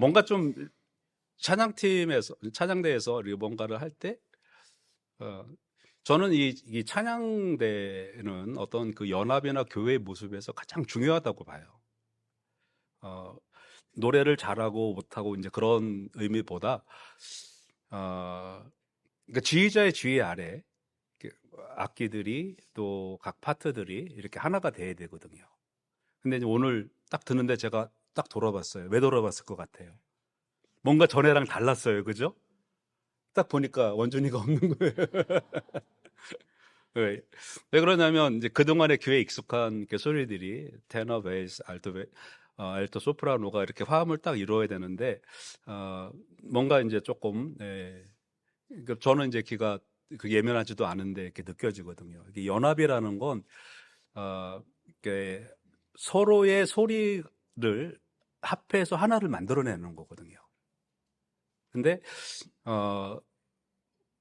뭔가 좀 찬양대에서 이렇게 뭔가를 할 때, 저는 이 찬양대는 어떤 그 연합이나 교회의 모습에서 가장 중요하다고 봐요. 어, 노래를 잘하고 못하고 이제 그런 의미보다, 그러니까 지휘자의 지휘 아래 이렇게 악기들이 또 각 파트들이 이렇게 하나가 돼야 되거든요. 근데 이제 오늘 딱 듣는데 제가 딱 돌아봤어요. 왜 돌아봤을 것 같아요? 뭔가 전에랑 달랐어요. 그죠? 딱 보니까 원준이가 없는 거예요. 왜, 왜 그러냐면, 이제 그동안의 교회에 익숙한 이렇게 소리들이, 테너, 베이스, 알토, 소프라노가 이렇게 화음을 딱 이루어야 되는데, 뭔가 이제 조금, 그러니까 저는 이제 귀가 그 예민하지도 않은데 이렇게 느껴지거든요. 이게 연합이라는 건, 이렇게 서로의 소리를 합해서 하나를 만들어내는 거거든요. 근데, 어,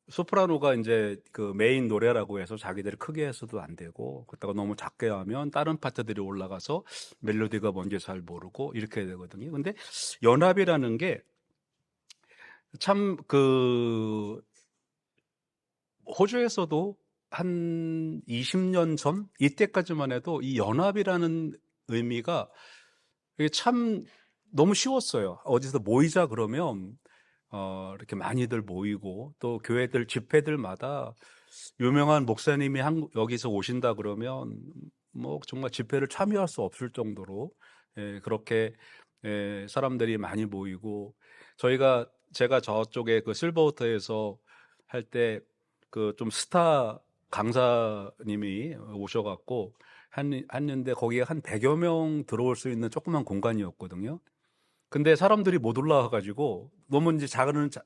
소프라노가 이제 그 메인 노래라고 해서 자기들이 크게 해서도 안 되고, 그렇다가 너무 작게 하면 다른 파트들이 올라가서 멜로디가 뭔지 잘 모르고 이렇게 되거든요. 근데 연합이라는 게 참 그 호주에서도 한 20년 전 이때까지만 해도 이 연합이라는 의미가 이게 참 너무 쉬웠어요. 어디서 모이자 그러면 이렇게 많이들 모이고, 또 교회들 집회들마다 유명한 목사님이 여기서 오신다 그러면 뭐 정말 집회를 참여할 수 없을 정도로, 그렇게 사람들이 많이 모이고, 제가 저쪽에 그 실버워터에서 할 때 그 좀 스타 강사님이 오셔갖고 했는데, 거기에 한 100여 명 들어올 수 있는 조그만 공간이었거든요. 근데 사람들이 못 올라와가지고, 너무 이제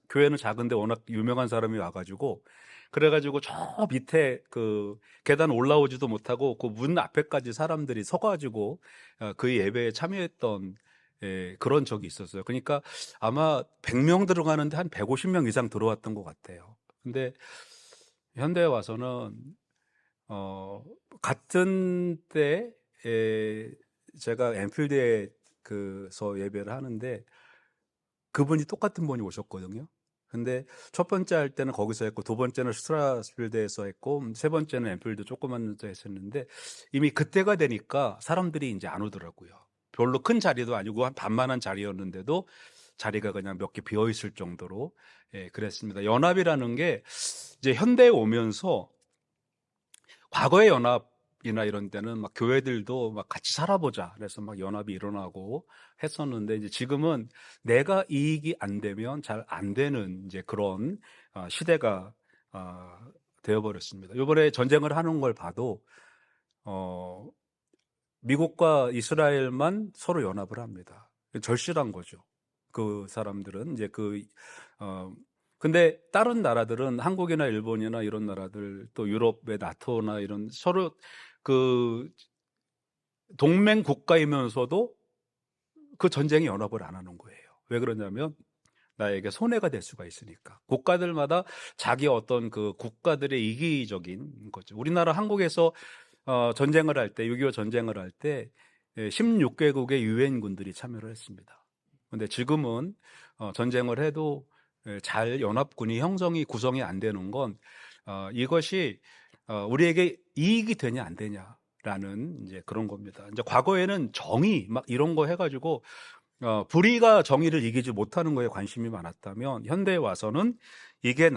교회는 작은데 워낙 유명한 사람이 와가지고, 그래가지고 저 밑에 그 계단 올라오지도 못하고 그 문 앞에까지 사람들이 서가지고 그 예배에 참여했던, 그런 적이 있었어요. 그러니까 아마 100명 들어가는데 한 150명 이상 들어왔던 것 같아요. 근데 현대에 와서는 같은 때에 제가 엠필드에 그서 예배를 하는데, 그분이 똑같은 분이 오셨거든요. 근데 첫 번째 할 때는 거기서 했고, 두 번째는 스트라스필드에서 했고, 세 번째는 엠필드 조그만 데서 했었는데, 이미 그때가 되니까 사람들이 이제 안 오더라고요. 별로 큰 자리도 아니고 한 반만한 자리였는데도 자리가 그냥 몇 개 비어 있을 정도로, 그랬습니다. 연합이라는 게 이제 현대에 오면서, 과거의 연합이나 이런 때는 막 교회들도 막 같이 살아보자 그래서 막 연합이 일어나고 했었는데, 이제 지금은 내가 이익이 안 되면 잘 안 되는 이제 그런 시대가 되어버렸습니다. 이번에 전쟁을 하는 걸 봐도 어, 미국과 이스라엘만 서로 연합을 합니다. 절실한 거죠. 그 사람들은 이제 근데 다른 나라들은, 한국이나 일본이나 이런 나라들, 또 유럽의 나토나 이런 서로 그 동맹 국가이면서도 그 전쟁에 연합을 안 하는 거예요. 왜 그러냐면 나에게 손해가 될 수가 있으니까. 국가들마다 자기 어떤 그 국가들의 이기적인 거죠. 우리나라 한국에서 전쟁을 할 때, 6.25 전쟁을 할 때 16개국의 유엔군들이 참여를 했습니다. 그런데 지금은 전쟁을 해도 잘 연합군이 구성이 안 되는 건, 이것이 우리에게 이익이 되냐 안 되냐라는 이제 그런 겁니다. 이제 과거에는 정의 막 이런 거 해가지고 불의가 정의를 이기지 못하는 거에 관심이 많았다면, 현대에 와서는 이게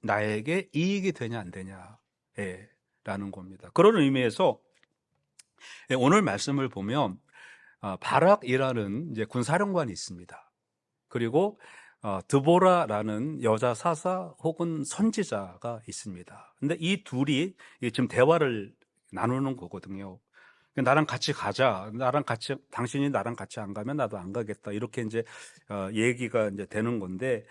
나에게 이익이 되냐 안 되냐, 라는 겁니다. 그런 의미에서 오늘 말씀을 보면 바락이라는 이제 군사령관이 있습니다. 그리고 드보라라는 여자 사사 혹은 선지자가 있습니다. 근데 이 둘이 지금 대화를 나누는 거거든요. 나랑 같이 가자. 당신이 나랑 같이 안 가면 나도 안 가겠다. 이렇게 이제 얘기가 이제 되는 건데,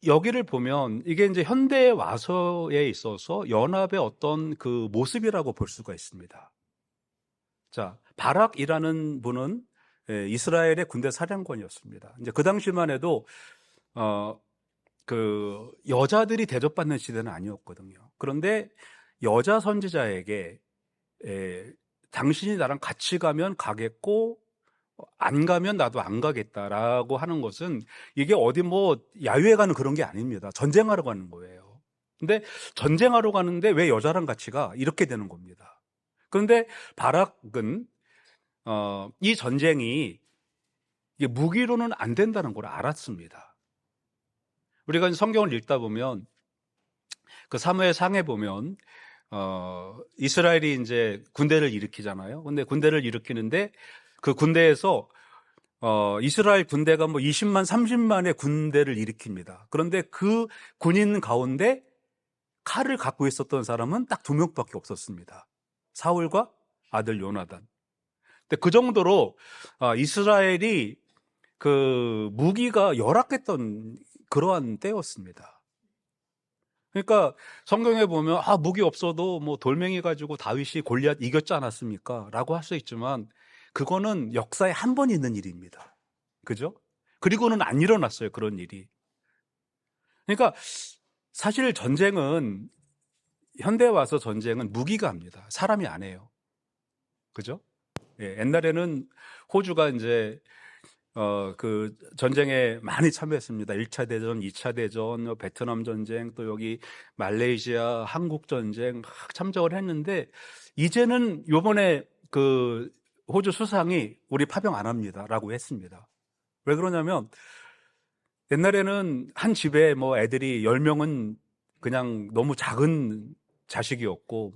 여기를 보면 이게 이제 현대에 와서에 있어서 연합의 어떤 그 모습이라고 볼 수가 있습니다. 자, 바락이라는 분은 이스라엘의 군대 사령관이었습니다. 이제 그 당시만 해도 그 여자들이 대접받는 시대는 아니었거든요. 그런데 여자 선지자에게 당신이 나랑 같이 가면 가겠고 안 가면 나도 안 가겠다라고 하는 것은 이게 어디 뭐 야유회 가는 그런 게 아닙니다. 전쟁하러 가는 거예요. 근데 전쟁하러 가는데 왜 여자랑 같이 가? 이렇게 되는 겁니다. 그런데 바락은 이 전쟁이 이게 무기로는 안 된다는 걸 알았습니다. 우리가 성경을 읽다 보면 그 사무엘상에 보면 이스라엘이 이제 군대를 일으키잖아요. 근데 군대를 일으키는데 그 군대에서 이스라엘 군대가 뭐 20만, 30만의 군대를 일으킵니다. 그런데 그 군인 가운데 칼을 갖고 있었던 사람은 딱 2명밖에 없었습니다. 사울과 아들 요나단. 근데 그 정도로 이스라엘이 그 무기가 열악했던 그러한 때였습니다. 그러니까 성경에 보면 무기 없어도 뭐 돌멩이 가지고 다윗이 골리앗 이겼지 않았습니까? 라고 할 수 있지만 그거는 역사에 한 번 있는 일입니다. 그죠? 그리고는 안 일어났어요, 그런 일이. 그러니까 사실 전쟁은, 현대에 와서 전쟁은 무기가 합니다. 사람이 안 해요. 그죠? 예, 옛날에는 호주가 이제 그 전쟁에 많이 참여했습니다. 1차 대전, 2차 대전, 베트남 전쟁, 또 여기 말레이시아, 한국 전쟁 막 참전을 했는데 이제는 요번에 그 호주 수상이 우리 파병 안 합니다라고 했습니다. 왜 그러냐면 옛날에는 한 집에 뭐 애들이 10명은 그냥 너무 작은 자식이었고,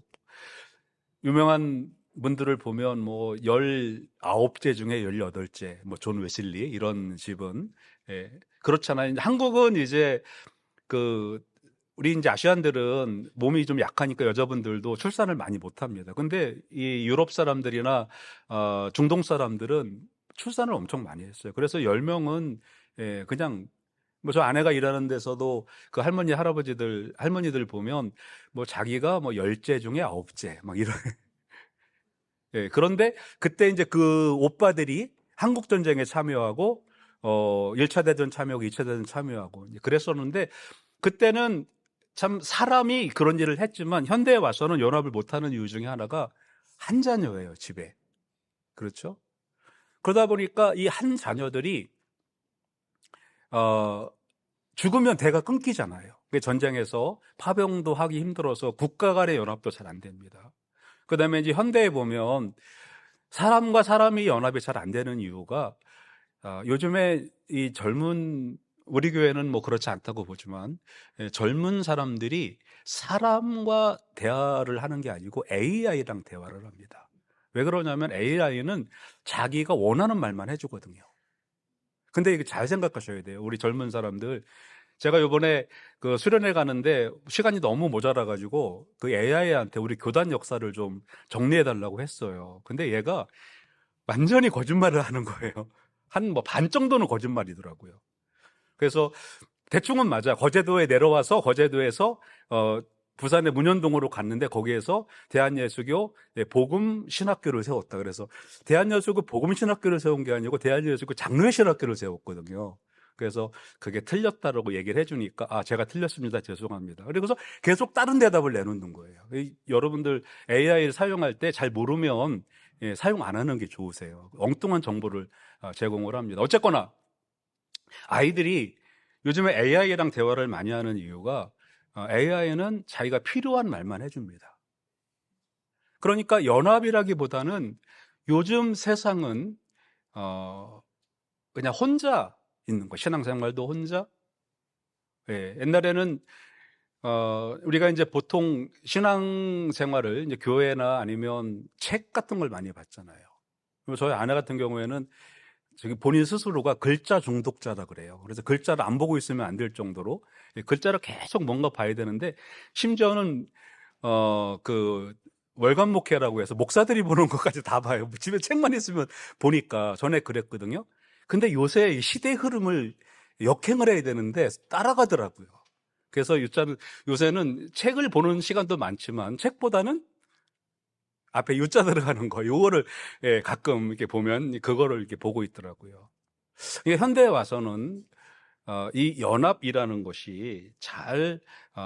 유명한 분들을 보면 뭐 19째 중에 18째, 뭐 존 웨슬리 이런 집은, 예, 그렇잖아요. 한국은 이제 그 우리 이제 아시안들은 몸이 좀 약하니까 여자분들도 출산을 많이 못 합니다. 근데 이 유럽 사람들이나 중동 사람들은 출산을 엄청 많이 했어요. 그래서 10명은 예, 그냥 뭐 저 아내가 일하는 데서도 그 할머니들 보면 뭐 자기가 뭐 10째 중에 9째 막 이런. 예, 그런데 그때 이제 그 오빠들이 한국 전쟁에 참여하고 1차 대전 참여하고 2차 대전 참여하고 그랬었는데, 그때는 참 사람이 그런 일을 했지만 현대에 와서는 연합을 못 하는 이유 중에 하나가 한 자녀예요, 집에. 그렇죠? 그러다 보니까 이 한 자녀들이 죽으면 대가 끊기잖아요. 전쟁에서 파병도 하기 힘들어서 국가 간의 연합도 잘 안 됩니다. 그 다음에 이제 현대에 보면 사람과 사람이 연합이 잘 안 되는 이유가 요즘에 이 우리 교회는 뭐 그렇지 않다고 보지만 젊은 사람들이 사람과 대화를 하는 게 아니고 AI랑 대화를 합니다. 왜 그러냐면 AI는 자기가 원하는 말만 해주거든요. 근데 이거 잘 생각하셔야 돼요. 우리 젊은 사람들. 제가 요번에 그 수련회 가는데 시간이 너무 모자라가지고 그 AI한테 우리 교단 역사를 좀 정리해달라고 했어요. 근데 얘가 완전히 거짓말을 하는 거예요. 한 뭐 반 정도는 거짓말이더라고요. 그래서 대충은 맞아. 거제도에 내려와서 거제도에서 부산의 문현동으로 갔는데 거기에서 대한예수교 복음 신학교를 세웠다. 그래서 대한예수교 복음 신학교를 세운 게 아니고 대한예수교 장로회 신학교를 세웠거든요. 그래서 그게 틀렸다라고 얘기를 해주니까 제가 틀렸습니다, 죄송합니다. 그리고서 계속 다른 대답을 내놓는 거예요. 여러분들 AI를 사용할 때 잘 모르면 사용 안 하는 게 좋으세요. 엉뚱한 정보를 제공을 합니다. 어쨌거나 아이들이 요즘에 AI랑 대화를 많이 하는 이유가 AI는 자기가 필요한 말만 해줍니다. 그러니까 연합이라기보다는 요즘 세상은 그냥 혼자 있는 거. 신앙생활도 혼자. 예, 옛날에는 우리가 이제 보통 신앙생활을 이제 교회나 아니면 책 같은 걸 많이 봤잖아요. 저희 아내 같은 경우에는 본인 스스로가 글자 중독자다 그래요. 그래서 글자를 안 보고 있으면 안 될 정도로 글자를 계속 뭔가 봐야 되는데, 심지어는 그 월간 목회라고 해서 목사들이 보는 것까지 다 봐요. 집에 책만 있으면 보니까. 전에 그랬거든요. 근데 요새 시대 흐름을 역행을 해야 되는데 따라가더라고요. 그래서 요새는 책을 보는 시간도 많지만 책보다는 앞에 유자 들어가는 거, 요거를 가끔 이렇게 보면 그거를 이렇게 보고 있더라고요. 이게 현대에 와서는 이 연합이라는 것이 잘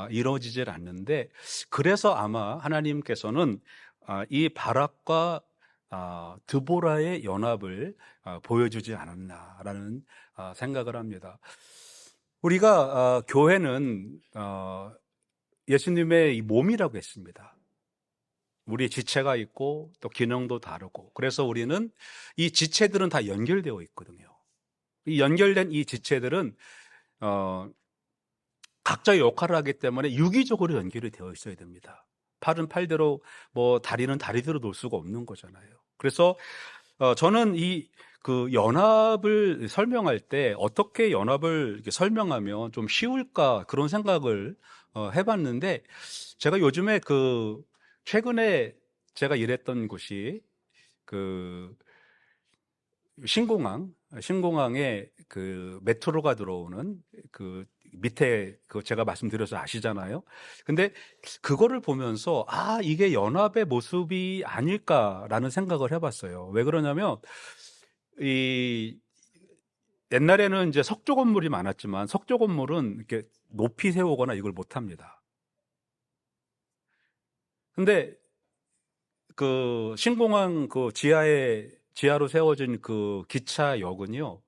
이루어지질 않는데, 그래서 아마 하나님께서는 이 바락과 드보라의 연합을 보여주지 않았나라는 생각을 합니다. 우리가 교회는 예수님의 이 몸이라고 했습니다. 우리 지체가 있고 또 기능도 다르고, 그래서 우리는 이 지체들은 다 연결되어 있거든요. 이 연결된 이 지체들은 각자의 역할을 하기 때문에 유기적으로 연결이 되어 있어야 됩니다. 팔은 팔대로, 뭐 다리는 다리대로 놓을 수가 없는 거잖아요. 그래서 저는 그 연합을 설명할 때 어떻게 연합을 이렇게 설명하면 좀 쉬울까, 그런 생각을 해봤는데, 제가 요즘에 최근에 제가 일했던 곳이 그 신공항에 그 메트로가 들어오는 그 밑에, 제가 말씀드려서 아시잖아요. 근데 그거를 보면서 이게 연합의 모습이 아닐까라는 생각을 해봤어요. 왜 그러냐면, 이 옛날에는 이제 석조 건물이 많았지만 석조 건물은 이렇게 높이 세우거나 이걸 못 합니다. 근데 그 신공항 그 지하로 세워진 그 기차역은요,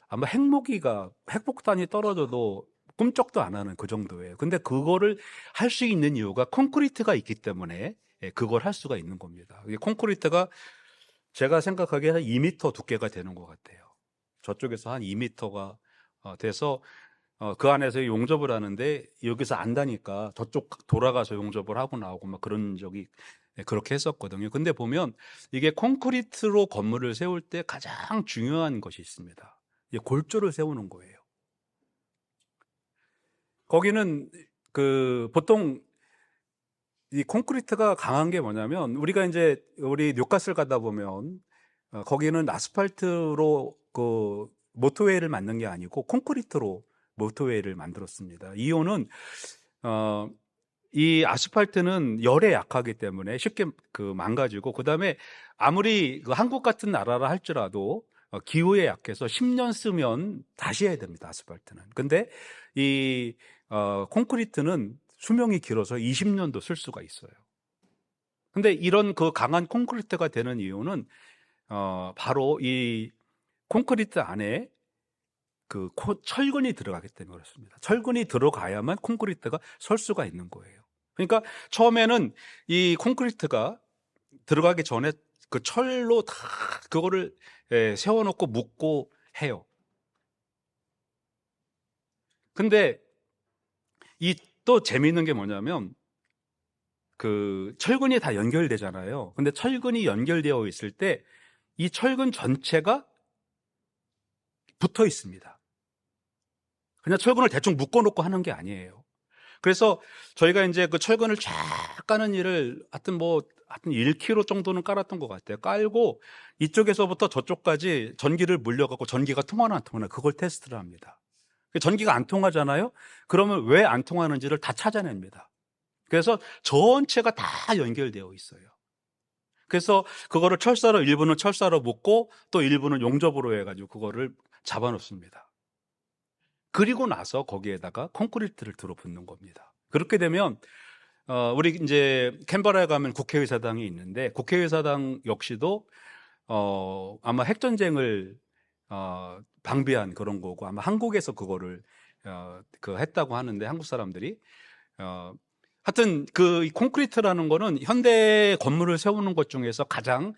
아마 핵폭탄이 떨어져도 꿈쩍도 안 하는 그 정도예요. 근데 그거를 할 수 있는 이유가 콘크리트가 있기 때문에, 그걸 할 수가 있는 겁니다. 이게 콘크리트가 제가 생각하기에 한 2m 두께가 되는 것 같아요. 저쪽에서 한 2m가 돼서 그 안에서 용접을 하는데, 여기서 안다니까 저쪽 돌아가서 용접을 하고 나오고 막 그런 적이, 그렇게 했었거든요. 근데 보면 이게 콘크리트로 건물을 세울 때 가장 중요한 것이 있습니다. 골조를 세우는 거예요. 거기는 보통 이 콘크리트가 강한 게 뭐냐면, 우리 뉴카슬 가다 보면 거기는 아스팔트로 그 모tor웨이를 만든 게 아니고 콘크리트로 모tor웨이를 만들었습니다. 이유는 이 아스팔트는 열에 약하기 때문에 쉽게 망가지고, 그다음에 아무리 한국 같은 나라라 할지라도 기후에 약해서 10년 쓰면 다시 해야 됩니다, 아스팔트는. 근데 이 콘크리트는 수명이 길어서 20년도 쓸 수가 있어요. 근데 이런 그 강한 콘크리트가 되는 이유는 바로 이 콘크리트 안에 철근이 들어가기 때문에 그렇습니다. 철근이 들어가야만 콘크리트가 설 수가 있는 거예요. 그러니까 처음에는 이 콘크리트가 들어가기 전에 그 철로 다 그거를 세워놓고 묶고 해요. 근데 또 재미있는 게 뭐냐면, 그 철근이 다 연결되잖아요. 근데 철근이 연결되어 있을 때 이 철근 전체가 붙어 있습니다. 그냥 철근을 대충 묶어놓고 하는 게 아니에요. 그래서 저희가 이제 그 철근을 쫙 까는 일을 하여튼 1km 정도는 깔았던 것 같아요. 깔고 이쪽에서부터 저쪽까지 전기를 물려갖고 전기가 통하나 안 통하나 그걸 테스트를 합니다. 전기가 안 통하잖아요. 그러면 왜 안 통하는지를 다 찾아냅니다. 그래서 전체가 다 연결되어 있어요. 그래서 그거를 일부는 철사로 묶고 또 일부는 용접으로 해가지고 그거를 잡아놓습니다. 그리고 나서 거기에다가 콘크리트를 들어붙는 겁니다. 그렇게 되면 우리 이제 캔버라에 가면 국회의사당이 있는데, 국회의사당 역시도 아마 핵전쟁을 방비한 그런 거고, 아마 한국에서 그거를 했다고 하는데, 한국 사람들이 하여튼 이 콘크리트라는 거는 현대 건물을 세우는 것 중에서 가장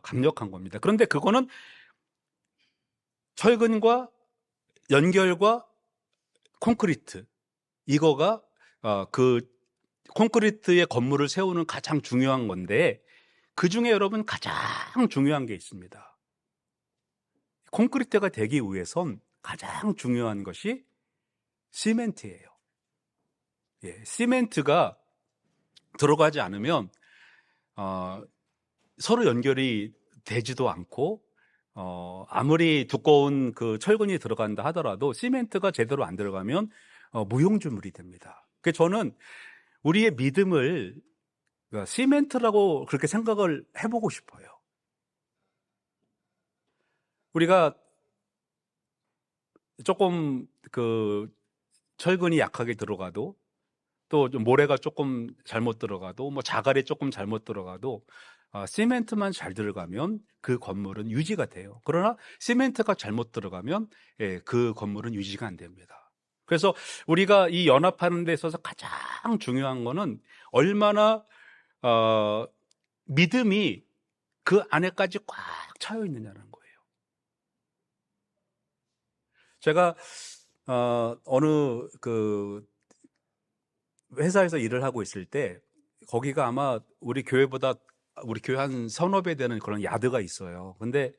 강력한 겁니다. 그런데 그거는 철근과 연결과 콘크리트, 이거가 그 콘크리트의 건물을 세우는 가장 중요한 건데, 그 중에 여러분 가장 중요한 게 있습니다. 콘크리트가 되기 위해선 가장 중요한 것이 시멘트예요. 시멘트가 들어가지 않으면 서로 연결이 되지도 않고, 아무리 두꺼운 그 철근이 들어간다 하더라도 시멘트가 제대로 안 들어가면 무용지물이 됩니다. 그래서 저는 우리의 믿음을 시멘트라고 그렇게 생각을 해보고 싶어요. 우리가 조금 철근이 약하게 들어가도 또 모래가 조금 잘못 들어가도 뭐 자갈이 조금 잘못 들어가도 시멘트만 잘 들어가면 그 건물은 유지가 돼요. 그러나 시멘트가 잘못 들어가면 그 건물은 유지가 안 됩니다. 그래서 우리가 이 연합하는 데 있어서 가장 중요한 거는 얼마나 믿음이 그 안에까지 꽉 차여 있느냐는 거예요. 제가 어느 그 회사에서 일을 하고 있을 때 거기가 아마 우리 교회 한 서너 배 되는 그런 야드가 있어요. 근데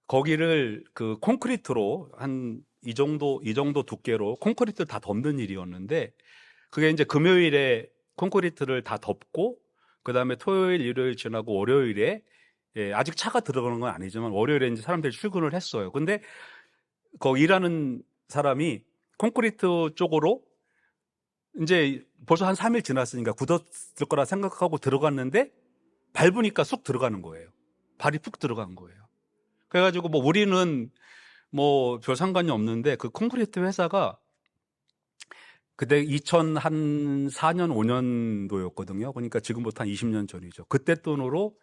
거기를 그 콘크리트로 한 이 정도 두께로 콘크리트를 다 덮는 일이었는데, 그게 이제 금요일에 콘크리트를 다 덮고 그다음에 토요일, 일요일 지나고 월요일에 아직 차가 들어가는 건 아니지만 월요일에 이제 사람들이 출근을 했어요. 근데 거기 일하는 사람이 콘크리트 쪽으로 이제 벌써 한 3일 지났으니까 굳었을 거라 생각하고 들어갔는데 밟으니까 쑥 들어가는 거예요. 발이 푹 들어간 거예요. 그래가지고 뭐 우리는 뭐 별 상관이 없는데 그 콘크리트 회사가 그때 2004년 5년도였거든요. 그러니까 지금부터 한 20년 전이죠. 그때 돈으로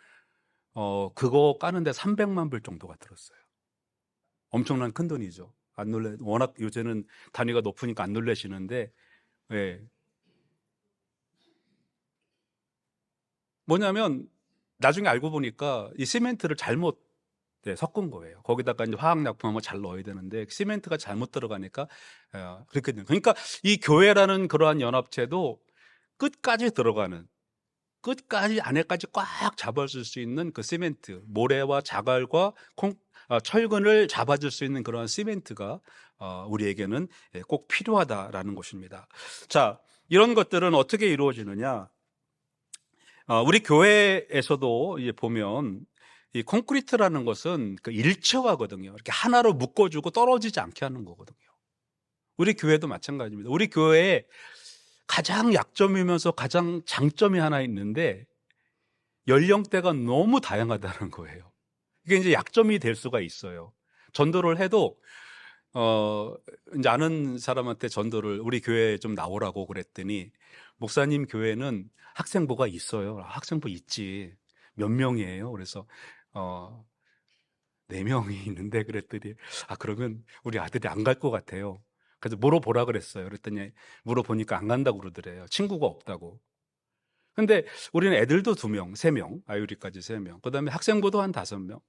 그거 까는데 300만 불 정도가 들었어요. 엄청난 큰 돈이죠. 안 놀래, 워낙 요새는 단위가 높으니까 안 놀라시는데, 예. 뭐냐면 나중에 알고 보니까 이 시멘트를 잘못 섞은 거예요. 거기다가 이제 화학약품을 잘 넣어야 되는데 시멘트가 잘못 들어가니까 그렇게 된. 그러니까 이 교회라는 그러한 연합체도 끝까지 들어가는, 끝까지 안에까지 꽉 잡아줄 수 있는 그 시멘트, 모래와 자갈과 철근을 잡아줄 수 있는 그런 시멘트가 우리에게는 꼭 필요하다라는 것입니다. 자, 이런 것들은 어떻게 이루어지느냐? 우리 교회에서도 이제 보면 이 콘크리트라는 것은 그 일체화거든요. 이렇게 하나로 묶어주고 떨어지지 않게 하는 거거든요. 우리 교회도 마찬가지입니다. 우리 교회에 가장 약점이면서 가장 장점이 하나 있는데 연령대가 너무 다양하다는 거예요. 이게 이제 약점이 될 수가 있어요. 전도를 해도 이제 아는 사람한테 전도를 우리 교회에 좀 나오라고 그랬더니 목사님 교회는 학생부가 있어요. 학생부 있지. 몇 명이에요? 그래서 4명이 있는데 그랬더니 그러면 우리 아들이 안 갈 것 같아요. 그래서 물어보라 그랬어요. 그랬더니 물어보니까 안 간다고 그러더래요. 친구가 없다고. 근데 우리는 애들도 2명, 3명, 아유리까지 3명. 그 다음에 학생부도 한 5명.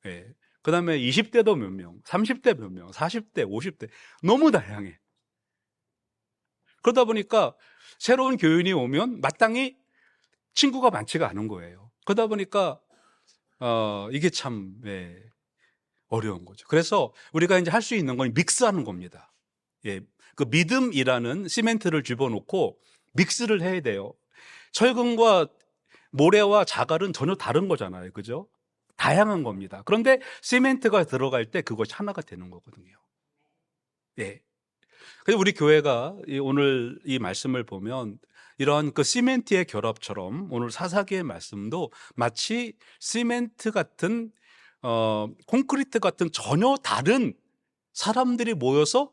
예. 그 다음에 20대도 몇 명, 30대 몇 명, 40대, 50대. 너무 다양해. 그러다 보니까 새로운 교인이 오면 마땅히 친구가 많지가 않은 거예요. 그러다 보니까 이게 참 어려운 거죠. 그래서 우리가 이제 할 수 있는 건 믹스하는 겁니다. 예, 그 믿음이라는 시멘트를 집어넣고 믹스를 해야 돼요. 철근과 모래와 자갈은 전혀 다른 거잖아요, 그죠? 다양한 겁니다. 그런데 시멘트가 들어갈 때 그것이 하나가 되는 거거든요. 예. 그래서 우리 교회가 오늘 이 말씀을 보면 이런 그 시멘트의 결합처럼 오늘 사사기의 말씀도 마치 시멘트 같은 콘크리트 같은 전혀 다른 사람들이 모여서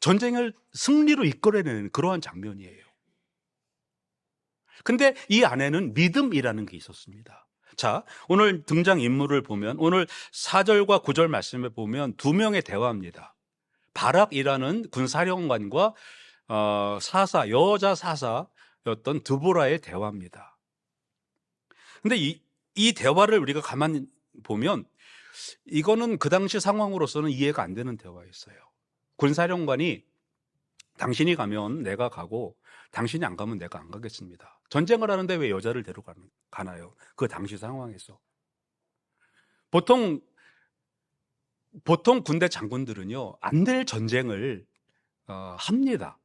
전쟁을 승리로 이끌어내는 그러한 장면이에요. 근데 이 안에는 믿음이라는 게 있었습니다. 자, 오늘 등장인물을 보면 오늘 4절과 9절 말씀에 보면 2명의 대화입니다. 바락이라는 군사령관과 여자 사사였던 드보라의 대화입니다. 근데 이 대화를 우리가 가만히 보면 이거는 그 당시 상황으로서는 이해가 안 되는 대화였어요. 군사령관이 당신이 가면 내가 가고 당신이 안 가면 내가 안 가겠습니다. 전쟁을 하는데 왜 여자를 데려가나요? 그 당시 상황에서. 보통 군대 장군들은요, 안 될 전쟁을 합니다.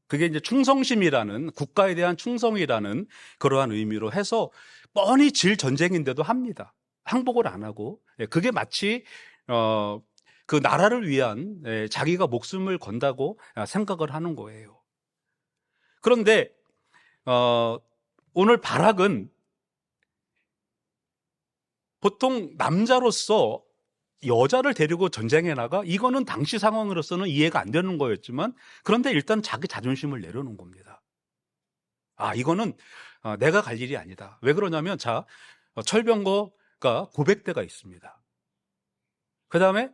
그게 이제 충성심이라는, 국가에 대한 충성이라는 그러한 의미로 해서 뻔히 질 전쟁인데도 합니다. 항복을 안 하고. 그게 마치 그 나라를 위한 자기가 목숨을 건다고 생각을 하는 거예요. 그런데 오늘 바락은 보통 남자로서 여자를 데리고 전쟁에 나가? 이거는 당시 상황으로서는 이해가 안 되는 거였지만, 그런데 일단 자기 자존심을 내려놓은 겁니다. 이거는 내가 갈 일이 아니다. 왜 그러냐면, 철병거가 900대가 있습니다. 그 다음에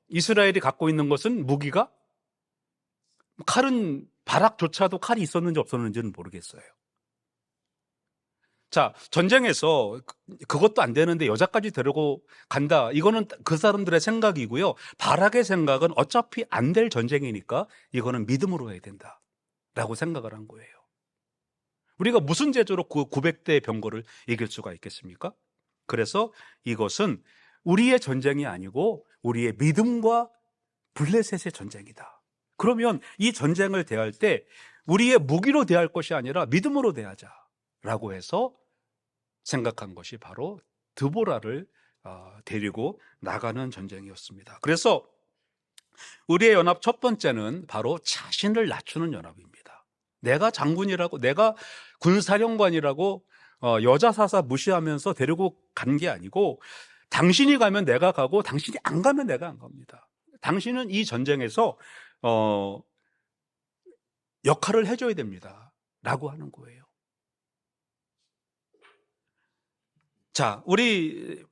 이스라엘이 갖고 있는 것은 무기가, 칼은, 바락조차도 칼이 있었는지 없었는지는 모르겠어요. 자, 전쟁에서 그것도 안 되는데 여자까지 데리고 간다. 이거는 그 사람들의 생각이고요. 바락의 생각은 어차피 안 될 전쟁이니까 이거는 믿음으로 해야 된다 라고 생각을 한 거예요. 우리가 무슨 제조로 그 900대의 병거를 이길 수가 있겠습니까? 그래서 이것은 우리의 전쟁이 아니고 우리의 믿음과 블레셋의 전쟁이다. 그러면 이 전쟁을 대할 때 우리의 무기로 대할 것이 아니라 믿음으로 대하자라고 해서 생각한 것이 바로 드보라를 데리고 나가는 전쟁이었습니다. 그래서 우리의 연합 첫 번째는 바로 자신을 낮추는 연합입니다. 내가 장군이라고, 내가 군사령관이라고 여자 사사 무시하면서 데리고 간 게 아니고, 당신이 가면 내가 가고 당신이 안 가면 내가 안 갑니다. 당신은 이 전쟁에서 역할을 해줘야 됩니다 라고 하는 거예요. 자, 우리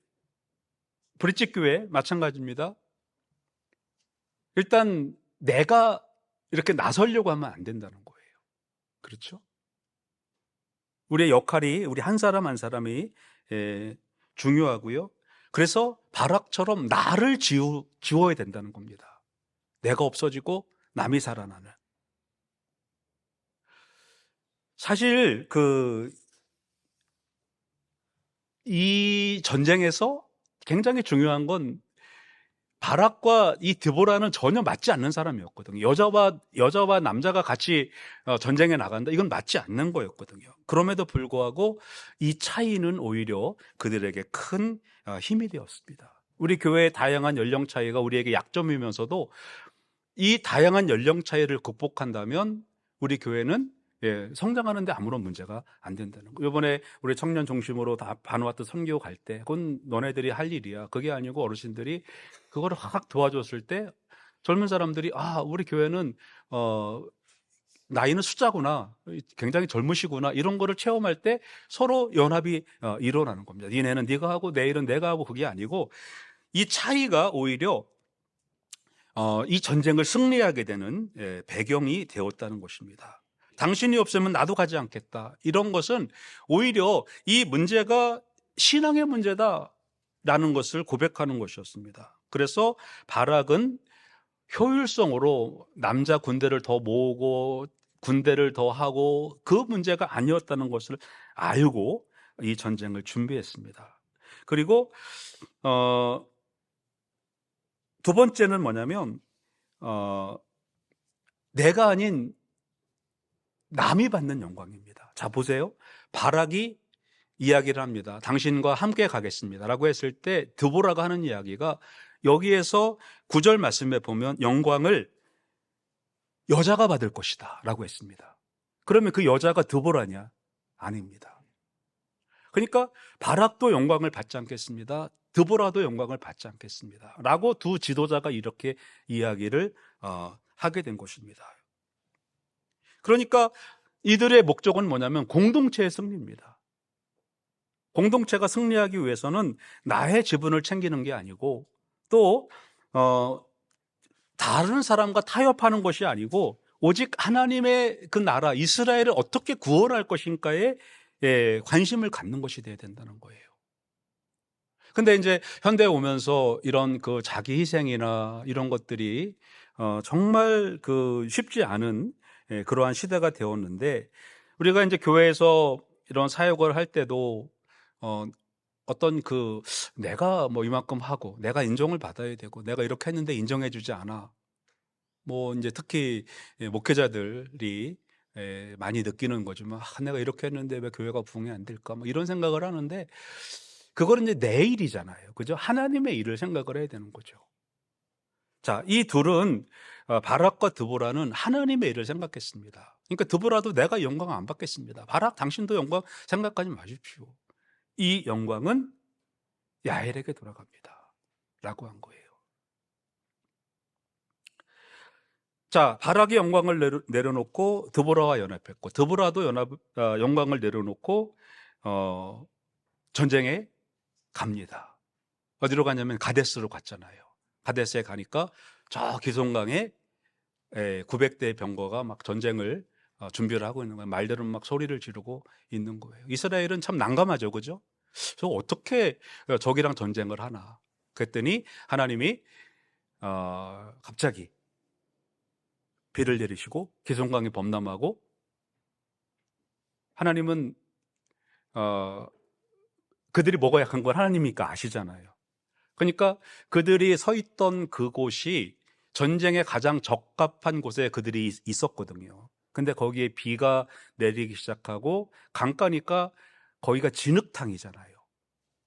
브릿지교회 마찬가지입니다. 일단 내가 이렇게 나서려고 하면 안 된다는 거예요. 그렇죠? 우리의 역할이, 우리 한 사람 한 사람이 중요하고요. 그래서 바락처럼 나를 지워야 된다는 겁니다. 내가 없어지고 남이 살아나는. 사실 이 전쟁에서 굉장히 중요한 건 바락과 이 드보라는 전혀 맞지 않는 사람이었거든요. 여자와 남자가 같이 전쟁에 나간다. 이건 맞지 않는 거였거든요. 그럼에도 불구하고 이 차이는 오히려 그들에게 큰 힘이 되었습니다. 우리 교회의 다양한 연령 차이가 우리에게 약점이면서도 이 다양한 연령 차이를 극복한다면 우리 교회는 성장하는데 아무런 문제가 안 된다는 거예요. 이번에 우리 청년 중심으로 다 반와트 선교 갈 때 그건 너네들이 할 일이야. 그게 아니고 어르신들이 그거를 확 도와줬을 때 젊은 사람들이 우리 교회는 나이는 숫자구나, 굉장히 젊으시구나, 이런 거를 체험할 때 서로 연합이 일어나는 겁니다. 니네는 네가 하고 내일은 내가 하고, 그게 아니고 이 차이가 오히려 이 전쟁을 승리하게 되는 배경이 되었다는 것입니다. 당신이 없으면 나도 가지 않겠다. 이런 것은 오히려 이 문제가 신앙의 문제다라는 것을 고백하는 것이었습니다. 그래서 바락은 효율성으로 남자 군대를 더 모으고 군대를 더 하고 그 문제가 아니었다는 것을 알고 이 전쟁을 준비했습니다. 그리고 두 번째는 뭐냐면 내가 아닌 남이 받는 영광입니다. 자, 보세요. 바락이 이야기를 합니다. 당신과 함께 가겠습니다 라고 했을 때 드보라가 하는 이야기가, 여기에서 9절 말씀에 보면 영광을 여자가 받을 것이다 라고 했습니다. 그러면 그 여자가 드보라냐? 아닙니다. 그러니까 바락도 영광을 받지 않겠습니다, 드보라도 영광을 받지 않겠습니다 라고 두 지도자가 이렇게 이야기를 하게 된 것입니다. 그러니까 이들의 목적은 뭐냐면 공동체의 승리입니다. 공동체가 승리하기 위해서는 나의 지분을 챙기는 게 아니고, 또 다른 사람과 타협하는 것이 아니고 오직 하나님의 그 나라 이스라엘을 어떻게 구원할 것인가에 관심을 갖는 것이 돼야 된다는 거예요. 근데 이제 현대에 오면서 이런 그 자기 희생이나 이런 것들이 정말 쉽지 않은 그러한 시대가 되었는데, 우리가 이제 교회에서 이런 사역을 할 때도 어떤 내가 뭐 이만큼 하고 내가 인정을 받아야 되고 내가 이렇게 했는데 인정해 주지 않아, 뭐 이제 특히 목회자들이 많이 느끼는 거지만, 내가 이렇게 했는데 왜 교회가 부흥이 안 될까, 뭐 이런 생각을 하는데, 그거는 이제 내 일이잖아요. 그죠? 하나님의 일을 생각을 해야 되는 거죠. 자, 이 둘은 바락과 드보라는 하나님의 일을 생각했습니다. 그러니까 드보라도 내가 영광 안 받겠습니다. 바락, 당신도 영광 생각하지 마십시오. 이 영광은 야엘에게 돌아갑니다 라고 한 거예요. 자, 바락이 영광을 내려놓고 드보라와 연합했고, 드보라도 영광을 내려놓고 전쟁에 갑니다. 어디로 가냐면 가데스로 갔잖아요. 가데스에 가니까 저 기송강에 900대의 병거가 막 전쟁을 준비를 하고 있는 거예요. 말들은 막 소리를 지르고 있는 거예요. 이스라엘은 참 난감하죠, 그죠? 저 어떻게 적이랑 전쟁을 하나? 그랬더니 하나님이 갑자기 비를 내리시고 기송강이 범람하고, 하나님은 그들이 뭐가 약한 걸 하나님이니까 아시잖아요. 그러니까 그들이 서 있던 그곳이 전쟁에 가장 적합한 곳에 그들이 있었거든요. 근데 거기에 비가 내리기 시작하고 강가니까 거기가 진흙탕이잖아요.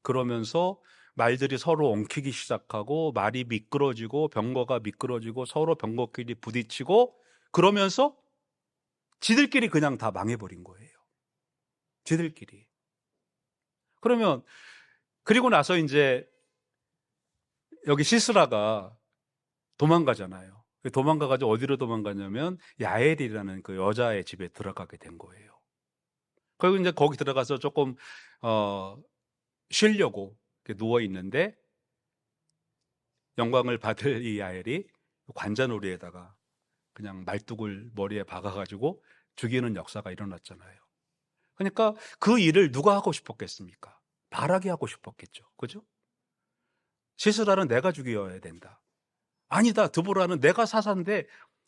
그러면서 말들이 서로 엉키기 시작하고 말이 미끄러지고 병거가 미끄러지고 서로 병거끼리 부딪히고, 그러면서 지들끼리 그냥 다 망해버린 거예요. 지들끼리. 그러면 그리고 나서 이제 여기 시스라가 도망가잖아요. 도망가가지고 어디로 도망가냐면 야엘이라는 그 여자의 집에 들어가게 된 거예요. 그리고 이제 거기 들어가서 조금 쉬려고 누워 있는데, 영광을 받을 이 야엘이 관자놀이에다가 그냥 말뚝을 머리에 박아가지고 죽이는 역사가 일어났잖아요. 그러니까 그 일을 누가 하고 싶었겠습니까? 바락이 하고 싶었겠죠. 그죠? 시스라는 내가 죽여야 된다. 아니다, 드보라는 내가 사사인데,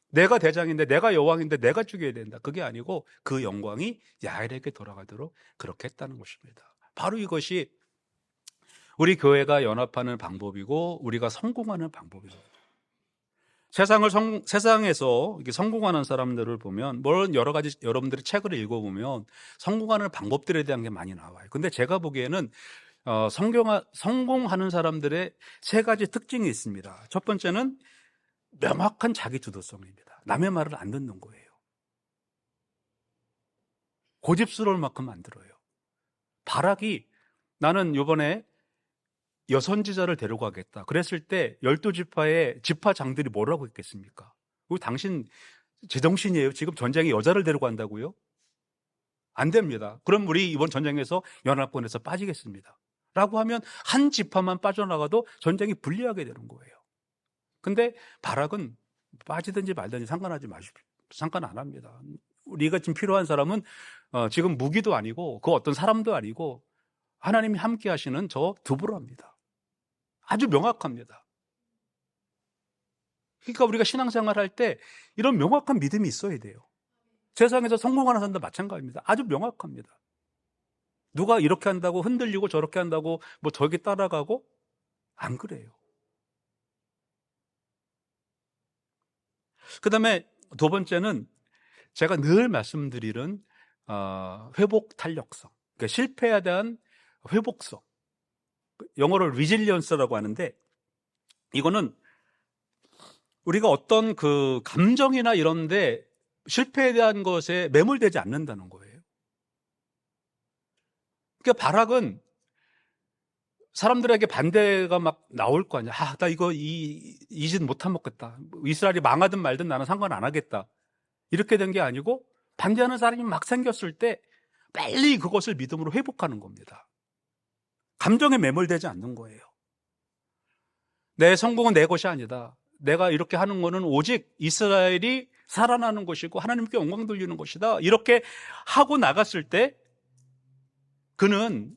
내가 대장인데, 내가 여왕인데 내가 죽여야 된다. 그게 아니고 그 영광이 야엘에게 돌아가도록 그렇게 했다는 것입니다. 바로 이것이 우리 교회가 연합하는 방법이고 우리가 성공하는 방법입니다. 세상에서 이렇게 성공하는 사람들을 보면, 물론 여러 가지 여러분들이 책을 읽어보면 성공하는 방법들에 대한 게 많이 나와요. 근데 제가 보기에는 성공하는 사람들의 세 가지 특징이 있습니다. 첫 번째는 명확한 자기 주도성입니다. 남의 말을 안 듣는 거예요. 고집스러울 만큼 안 들어요. 바락이 나는 이번에 여선지자를 데려가겠다 그랬을 때 12지파의 지파장들이 뭐라고 했겠습니까? 당신 제정신이에요? 지금 전쟁에 여자를 데려간다고요? 안 됩니다. 그럼 우리 이번 전쟁에서 연합군에서 빠지겠습니다 라고 하면 한 지파만 빠져나가도 전쟁이 불리하게 되는 거예요. 근데 바락은 빠지든지 말든지 상관 안 합니다. 우리가 지금 필요한 사람은 지금 무기도 아니고 그 어떤 사람도 아니고 하나님이 함께 하시는 저 드보라입니다. 아주 명확합니다. 그러니까 우리가 신앙생활 할 때 이런 명확한 믿음이 있어야 돼요. 세상에서 성공하는 사람도 마찬가지입니다. 아주 명확합니다. 누가 이렇게 한다고 흔들리고 저렇게 한다고 뭐 저기 따라가고 안 그래요. 그 다음에 두 번째는 제가 늘 말씀드리는 회복 탄력성, 그러니까 실패에 대한 회복성, 영어로 resilience라고 하는데, 이거는 우리가 어떤 그 감정이나 이런데 실패에 대한 것에 매몰되지 않는다는 거예요. 그러니까 바락은 사람들에게 반대가 막 나올 거 아니야. 나 이거 이 짓 못 하먹겠다. 이스라엘이 망하든 말든 나는 상관 안 하겠다. 이렇게 된 게 아니고 반대하는 사람이 막 생겼을 때 빨리 그것을 믿음으로 회복하는 겁니다. 감정에 매몰되지 않는 거예요. 내 성공은 내 것이 아니다. 내가 이렇게 하는 거는 오직 이스라엘이 살아나는 것이고 하나님께 영광 돌리는 것이다. 이렇게 하고 나갔을 때 그는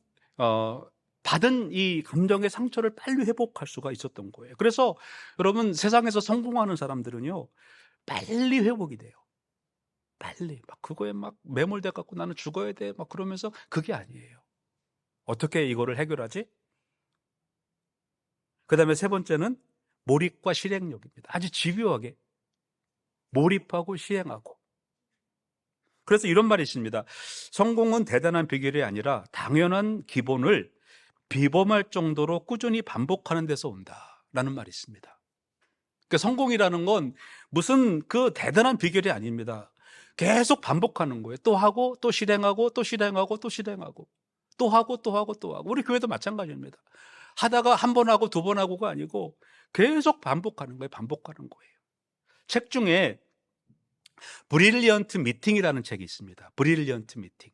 받은 이 감정의 상처를 빨리 회복할 수가 있었던 거예요. 그래서 여러분, 세상에서 성공하는 사람들은요, 빨리 회복이 돼요. 빨리 막 그거에 막 매몰돼 갖고 나는 죽어야 돼 막 그러면서, 그게 아니에요. 어떻게 이거를 해결하지? 그 다음에 세 번째는 몰입과 실행력입니다. 아주 집요하게 몰입하고 시행하고. 그래서 이런 말이 있습니다. 성공은 대단한 비결이 아니라 당연한 기본을 비범할 정도로 꾸준히 반복하는 데서 온다라는 말이 있습니다. 그러니까 성공이라는 건 무슨 그 대단한 비결이 아닙니다. 계속 반복하는 거예요. 또 하고 또 실행하고 또 실행하고 또 실행하고 또 하고 또 하고 또 하고. 우리 교회도 마찬가지입니다. 하다가 한 번 하고 두 번 하고가 아니고 계속 반복하는 거예요. 반복하는 거예요. 책 중에 브릴리언트 미팅이라는 책이 있습니다. 브릴리언트 미팅.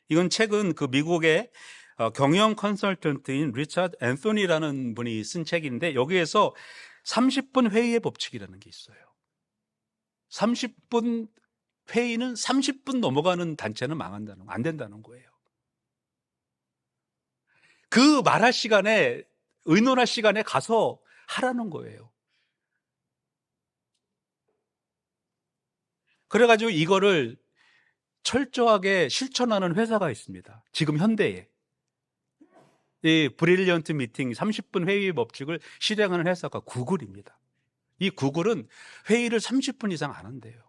이건 책은 그 미국의 경영 컨설턴트인 리차드 앤소니라는 분이 쓴 책인데, 여기에서 30분 회의의 법칙이라는 게 있어요. 30분 회의는 30분 넘어가는 단체는 안 된다는 거예요. 그 말할 시간에, 의논할 시간에 가서 하라는 거예요. 그래가지고 이거를 철저하게 실천하는 회사가 있습니다. 지금 현대에. 이 브릴리언트 미팅 30분 회의 법칙을 실행하는 회사가 구글입니다. 이 구글은 회의를 30분 이상 안 한대요.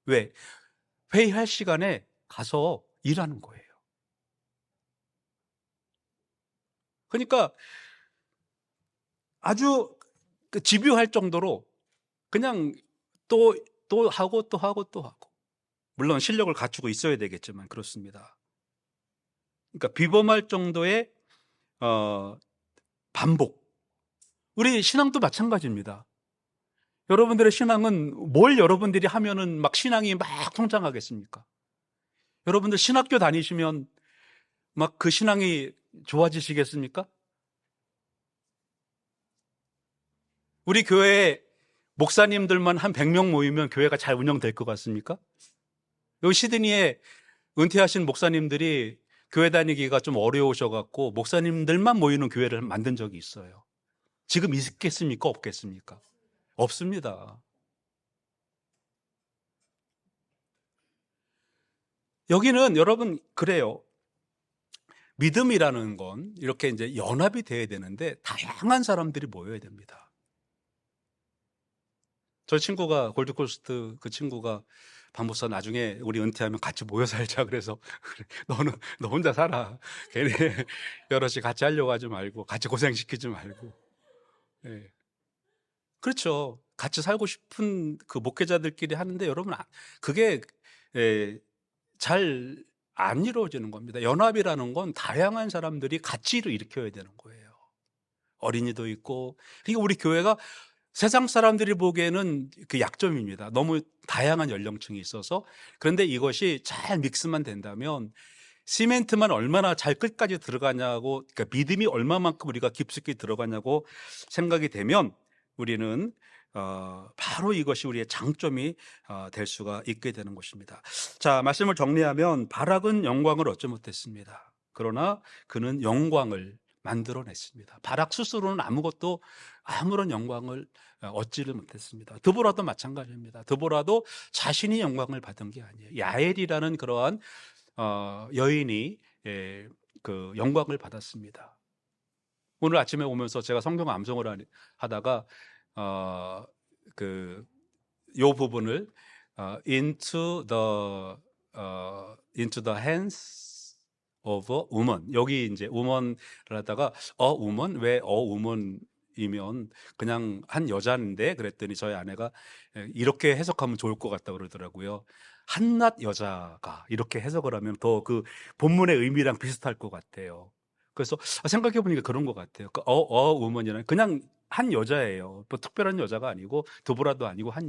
왜? 회의할 시간에 가서 일하는 거예요. 그러니까 아주 집요할 정도로 그냥 또 하고 또 하고 또 하고. 물론 실력을 갖추고 있어야 되겠지만 그렇습니다. 그러니까 비범할 정도의 반복. 우리 신앙도 마찬가지입니다. 여러분들의 신앙은 뭘 여러분들이 하면은 막 신앙이 막 성장하겠습니까? 여러분들 신학교 다니시면 막 그 신앙이 좋아지시겠습니까? 우리 교회에 목사님들만 한 100명 모이면 교회가 잘 운영될 것 같습니까? 여기 시드니에 은퇴하신 목사님들이 교회 다니기가 좀 어려우셔갖고 목사님들만 모이는 교회를 만든 적이 있어요. 지금 있겠습니까? 없겠습니까? 없습니다. 여기는 여러분 그래요. 믿음이라는 건 이렇게 이제 연합이 돼야 되는데 다양한 사람들이 모여야 됩니다. 저 친구가 골드코스트 그 친구가 박목사 나중에 우리 은퇴하면 같이 모여 살자 그래서 그래, 너 혼자 살아. 괜히 여럿이 같이 하려고 하지 말고 같이 고생시키지 말고. 예. 그렇죠. 같이 살고 싶은 그 목회자들끼리 하는데 여러분 그게 잘 안 이루어지는 겁니다. 연합이라는 건 다양한 사람들이 같이 일으켜야 되는 거예요. 어린이도 있고. 그러니까 우리 교회가 세상 사람들이 보기에는 그 약점입니다. 너무 다양한 연령층이 있어서. 그런데 이것이 잘 믹스만 된다면 시멘트만 얼마나 잘 끝까지 들어가냐고, 그러니까 믿음이 얼마만큼 우리가 깊숙이 들어가냐고 생각이 되면 우리는 바로 이것이 우리의 장점이 될 수가 있게 되는 것입니다. 자, 말씀을 정리하면 바락은 영광을 얻지 못했습니다. 그러나 그는 영광을 만들어냈습니다. 바락 스스로는 아무런 영광을 얻지를 못했습니다. 드보라도 마찬가지입니다. 드보라도 자신이 영광을 받은 게 아니에요. 야엘이라는 그러한 여인이 그 영광을 받았습니다. 오늘 아침에 오면서 제가 성경 암송을 하다가 요 부분을 into the hands of a woman, 여기 이제 woman을 하다가 woman, 왜 woman이면 그냥 한 여자인데 그랬더니 저희 아내가 이렇게 해석하면 좋을 것 같다 그러더라고요. 한낱 여자가 이렇게 해석을 하면 더 그 본문의 의미랑 비슷할 것 같아요. 그래서 생각해 보니까 그런 것 같아요. 그 woman이라는 그냥 한 여자예요. 뭐 특별한 여자가 아니고 드보라도 아니고 한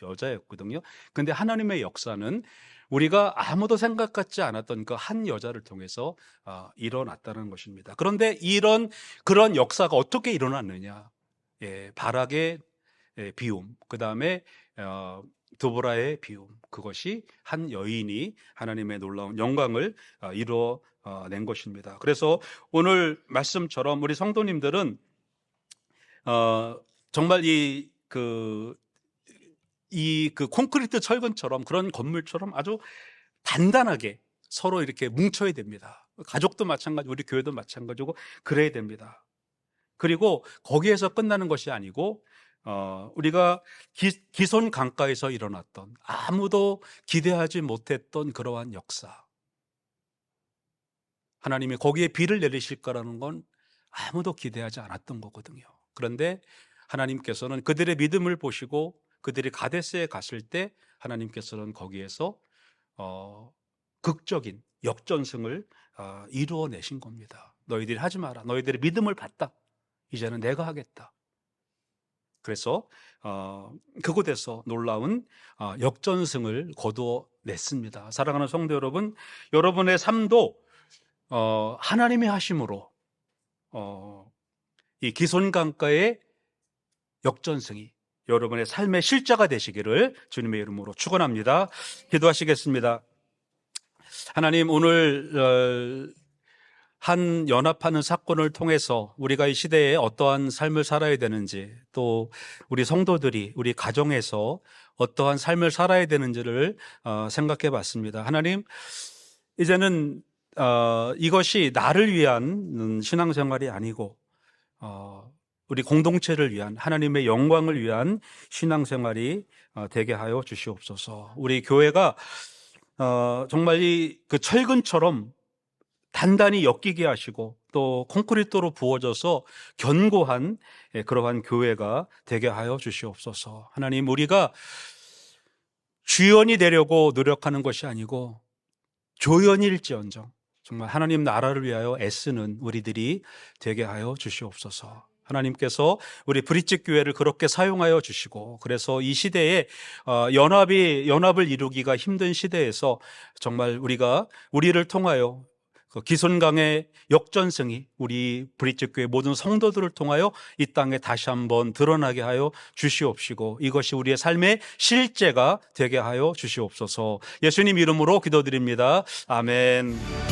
여자였거든요. 근데 하나님의 역사는 우리가 아무도 생각하지 않았던 그 한 여자를 통해서 일어났다는 것입니다. 그런데 그런 역사가 어떻게 일어났느냐? 바락의 비움, 그 다음에 드보라의 비움, 그것이 한 여인이 하나님의 놀라운 영광을 이루어낸 것입니다. 그래서 오늘 말씀처럼 우리 성도님들은 정말 그 콘크리트 철근처럼 그런 건물처럼 아주 단단하게 서로 이렇게 뭉쳐야 됩니다. 가족도 마찬가지, 우리 교회도 마찬가지고 그래야 됩니다. 그리고 거기에서 끝나는 것이 아니고 우리가 기손 강가에서 일어났던 아무도 기대하지 못했던 그러한 역사, 하나님이 거기에 비를 내리실 거라는 건 아무도 기대하지 않았던 거거든요. 그런데 하나님께서는 그들의 믿음을 보시고 그들이 가데스에 갔을 때 하나님께서는 거기에서 극적인 역전승을 이루어내신 겁니다. 너희들이 하지 마라. 너희들의 믿음을 봤다. 이제는 내가 하겠다. 그래서 그곳에서 놀라운 역전승을 거두어냈습니다. 사랑하는 성도 여러분, 여러분의 삶도 하나님의 하심으로 이 기손강가의 역전승이 여러분의 삶의 실자가 되시기를 주님의 이름으로 축원합니다. 기도하시겠습니다. 하나님, 오늘 한 연합하는 사건을 통해서 우리가 이 시대에 어떠한 삶을 살아야 되는지, 또 우리 성도들이 우리 가정에서 어떠한 삶을 살아야 되는지를 생각해 봤습니다. 하나님, 이제는 이것이 나를 위한 신앙생활이 아니고 우리 공동체를 위한, 하나님의 영광을 위한 신앙생활이 되게 하여 주시옵소서. 우리 교회가 정말 그 철근처럼 단단히 엮이게 하시고 또 콘크리트로 부어져서 견고한 그러한 교회가 되게 하여 주시옵소서. 하나님, 우리가 주연이 되려고 노력하는 것이 아니고 조연일지언정 정말 하나님 나라를 위하여 애쓰는 우리들이 되게 하여 주시옵소서. 하나님께서 우리 브릿지 교회를 그렇게 사용하여 주시고, 그래서 이 시대에 연합을 이루기가 힘든 시대에서 정말 우리를 통하여 그 기손강의 역전승이 우리 브릿지 교회 모든 성도들을 통하여 이 땅에 다시 한번 드러나게 하여 주시옵시고, 이것이 우리의 삶의 실제가 되게 하여 주시옵소서. 예수님 이름으로 기도드립니다. 아멘.